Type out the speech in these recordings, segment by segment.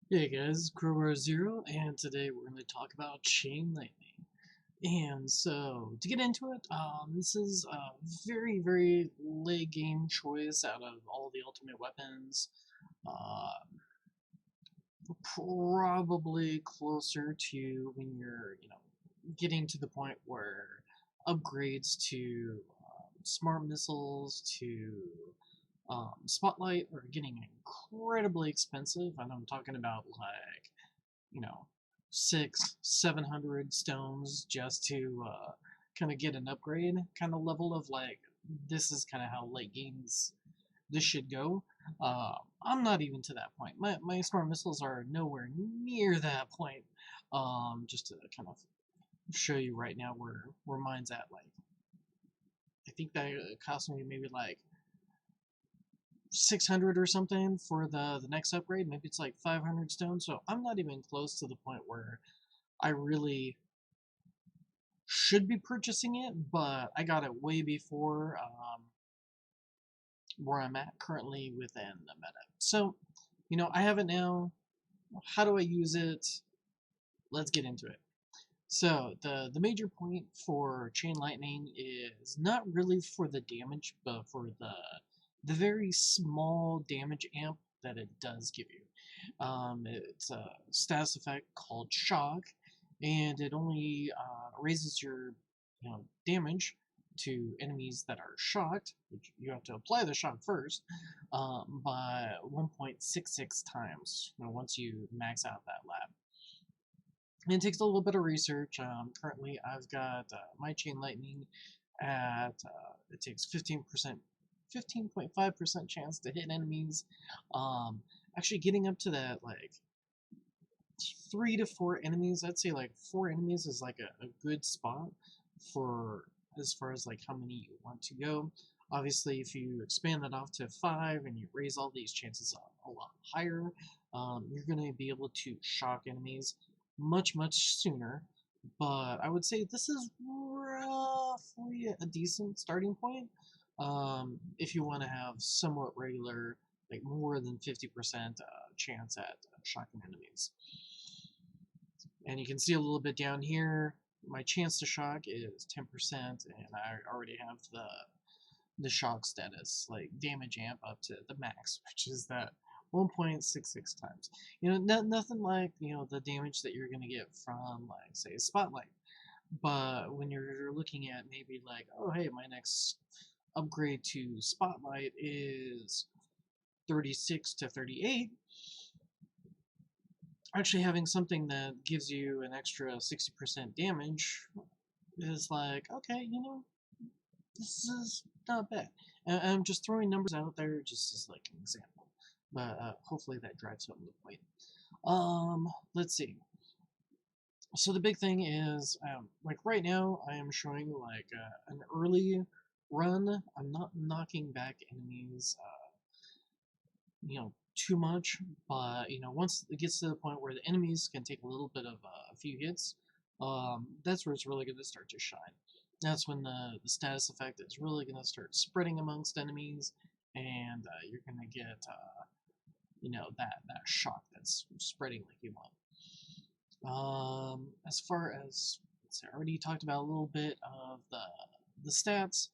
Hey guys, Crowbar Zero, and today we're going to talk about Chain Lightning. And so, to get into it, this is a very late game choice out of all the ultimate weapons. Uh, Probably closer to when you're, getting to the point where upgrades to smart missiles to Spotlight are getting incredibly expensive, and I'm talking about like you know, 700 stones just to kind of get an upgrade kind of level of like this is kind of how late games this should go. Uh, I'm not even to that point. My smart missiles are nowhere near that point. Just to kind of show you right now where mine's at. Like I think that it cost me maybe like 600 or something for the next upgrade. Maybe it's like 500 stones. So I'm not even close to the point where I really should be purchasing it, but I got it way before where I'm at currently within the meta. So, I have it now. How do I use it? Let's get into it. So, the major point for Chain Lightning is not really for the damage, but for the very small damage amp that it does give you. It's a status effect called Shock, and it only raises your damage to enemies that are shocked, which you have to apply the shock first, by 1.66 times. Once you max out that lab. And it takes a little bit of research. Currently, I've got my Chain Lightning at it takes 15.5% chance to hit enemies. Um, Actually, getting up to that like 3 to 4 enemies, I'd say like 4 enemies is like a good spot for as far as like how many you want to go. Obviously, if you expand that off to 5 and you raise all these chances a lot higher, you're going to be able to shock enemies much sooner. But I would say this is roughly a decent starting point if you want to have somewhat regular, like more than 50% chance at shocking enemies. And you can see a little bit down here, my chance to shock is 10%, and I already have the shock status, like damage amp up to the max, which is that 1.66 times. Nothing like, the damage that you're going to get from, like, say, a Spotlight. But when you're looking at maybe like, oh, hey, my next upgrade to Spotlight is 36 to 38, actually having something that gives you an extra 60% damage is like, okay, this is not bad. And I'm just throwing numbers out there just as like an example. But hopefully that drives home the point. Let's see. So the big thing is, like right now, I am showing like an early run. I'm not knocking back enemies, too much. But once it gets to the point where the enemies can take a little bit of a few hits, that's where it's really going to start to shine. That's when the status effect is really going to start spreading amongst enemies, and you're going to get that shock that's spreading like you want. As far as I already talked about a little bit of the stats.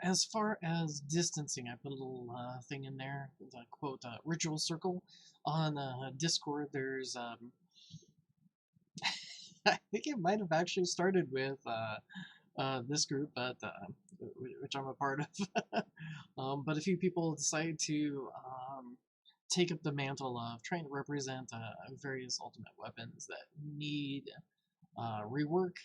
As far as distancing, I put a little thing in there, the quote ritual circle on Discord. There's I think it might have actually started with this group, but which I'm a part of. But a few people decided to take up the mantle of trying to represent various ultimate weapons that need rework.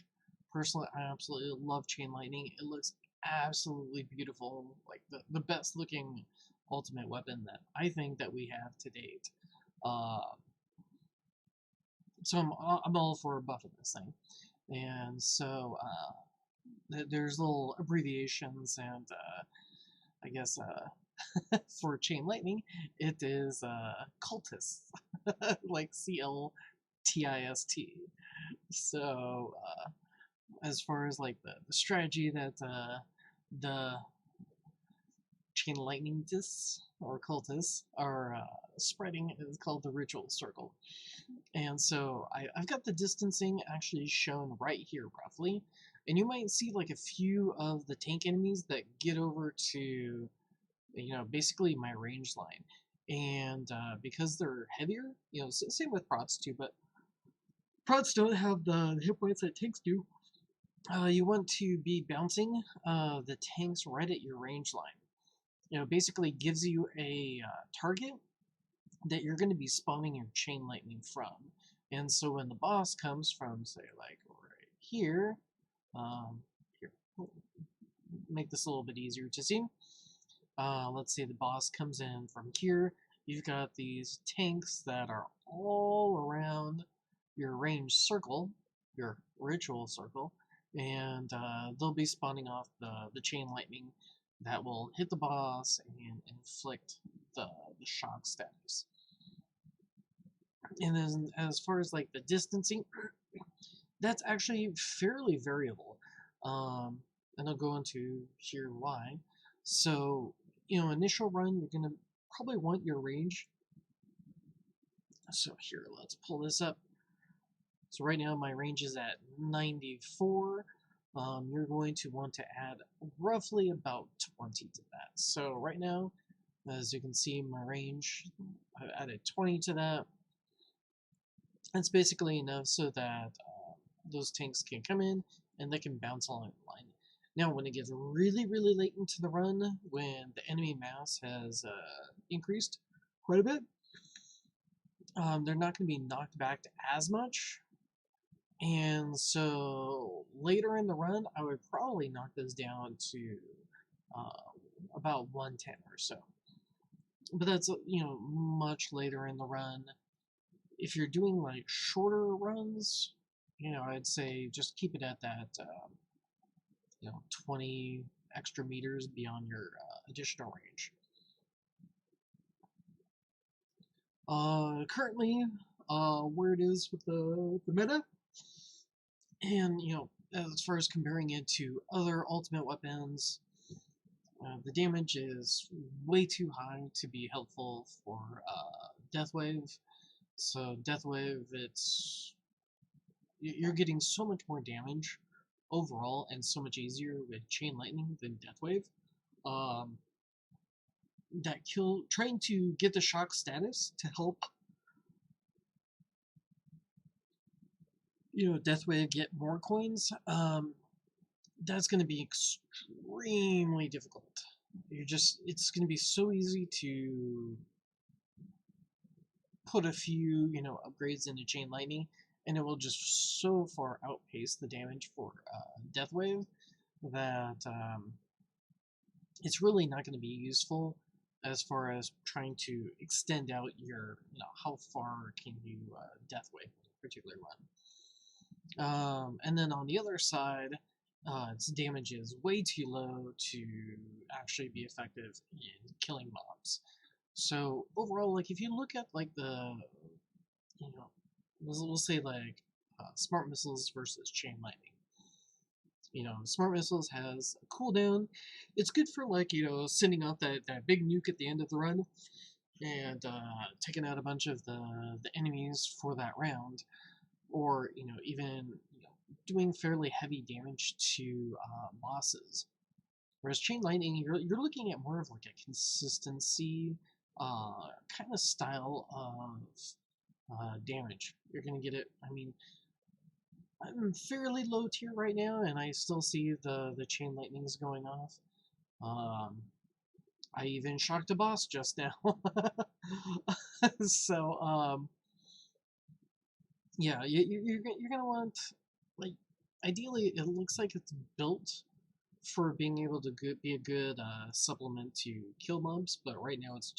Personally, I absolutely love Chain Lightning. It looks absolutely beautiful, like the best looking ultimate weapon that I think that we have to date. Uh, so I'm all for buffing this thing, and so there's little abbreviations, and I guess for Chain Lightning, it is cultist, like CLTIST. So as far as like the strategy that the chain lightning discs or cultists are spreading is called the ritual circle. And so I've got the distancing actually shown right here roughly. And you might see like a few of the tank enemies that get over to, basically my range line. And because they're heavier, same with prots too, but prots don't have the hit points that tanks do. You want to be bouncing the tanks right at your range line. Basically gives you a target that you're going to be spawning your chain lightning from. And so when the boss comes from, say, like right here, here, make this a little bit easier to see. Let's say the boss comes in from here. You've got these tanks that are all around your range circle, your ritual circle, and they'll be spawning off the chain lightning that will hit the boss and inflict the shock status. And then as far as like the distancing, that's actually fairly variable. And I'll go into here why. So, initial run, you're going to probably want your range. So here, let's pull this up. So right now my range is at 94. You're going to want to add roughly about 20 to that. So right now, as you can see, my range, I've added 20 to that. That's basically enough so that those tanks can come in and they can bounce along the line. Now, when it gets really, really late into the run, when the enemy mass has increased quite a bit, they're not going to be knocked back as much. And so later in the run, I would probably knock this down to about 110 or so. But that's, much later in the run. If you're doing like shorter runs, I'd say just keep it at that, 20 extra meters beyond your additional range. Currently, where it is with the meta, and as far as comparing it to other ultimate weapons, the damage is way too high to be helpful for Deathwave. So Deathwave, you're getting so much more damage overall and so much easier with Chain Lightning than Deathwave. Trying to get the shock status to help Deathwave get more coins, that's going to be extremely difficult. It's going to be so easy to put a few, upgrades into Chain Lightning, and it will just so far outpace the damage for Deathwave that it's really not going to be useful as far as trying to extend out your, how far can you Deathwave in a particular run. And then on the other side, its damage is way too low to actually be effective in killing mobs. So overall, like if you look at like the, we'll say like smart missiles versus chain lightning. Smart missiles has a cooldown. It's good for like sending off that big nuke at the end of the run and taking out a bunch of the enemies for that round, or even doing fairly heavy damage to bosses. Whereas Chain Lightning, you're looking at more of like a consistency kind of style of damage. You're going to get it, I'm fairly low tier right now, and I still see the Chain Lightnings going off. I even shocked a boss just now. So, yeah, you're going to want, like, ideally, it looks like it's built for being able to be a good supplement to kill mobs, but right now its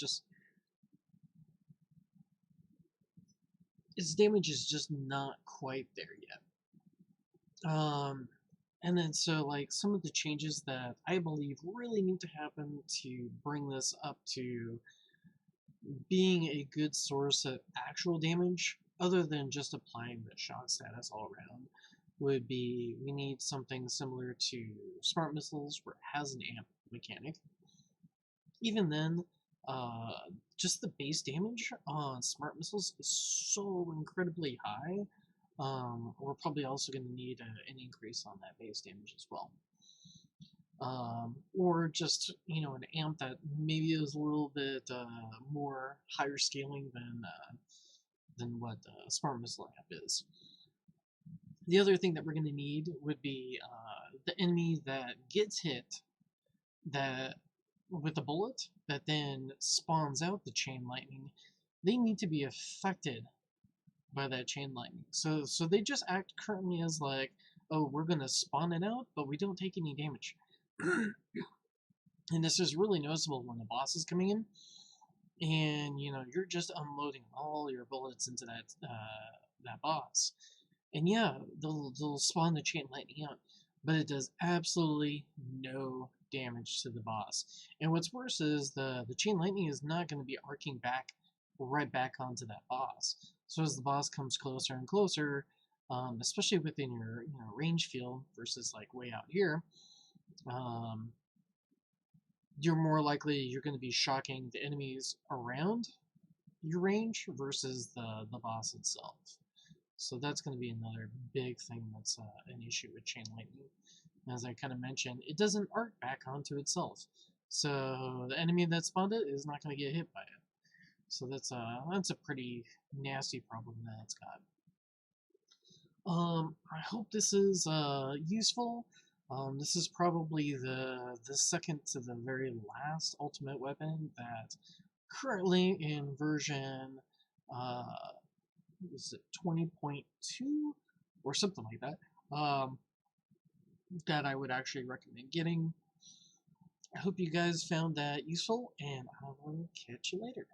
damage is just not quite there yet. And then so like some of the changes that I believe really need to happen to bring this up to being a good source of actual damage, other than just applying the shock status all around, would be we need something similar to smart missiles where it has an amp mechanic. Even then, uh, just the base damage on smart missiles is so incredibly high. We're probably also going to need an increase on that base damage as well. Or just, an amp that maybe is a little bit more higher scaling than what Smart Missile amp is. The other thing that we're going to need would be the enemy that gets hit that with a bullet that then spawns out the chain lightning. They need to be affected by that chain lightning. So they just act currently as like, oh, we're gonna spawn it out, but we don't take any damage. And this is really noticeable when the boss is coming in, and you're just unloading all your bullets into that boss. And yeah, they'll spawn the chain lightning out, but it does absolutely no damage to the boss. And what's worse is the chain lightning is not going to be arcing back right back onto that boss. So as the boss comes closer and closer, especially within your range field versus like way out here, um, you're more likely you're going to be shocking the enemies around your range versus the boss itself. So that's going to be another big thing that's an issue with chain lightning. As I kind of mentioned, it doesn't arc back onto itself. So the enemy that spawned it is not going to get hit by it. So that's a pretty nasty problem that it's got. I hope this is useful. This is probably the second to the very last ultimate weapon that currently in version is it 20.2 or something like that, that I would actually recommend getting. I hope you guys found that useful, and I will catch you later.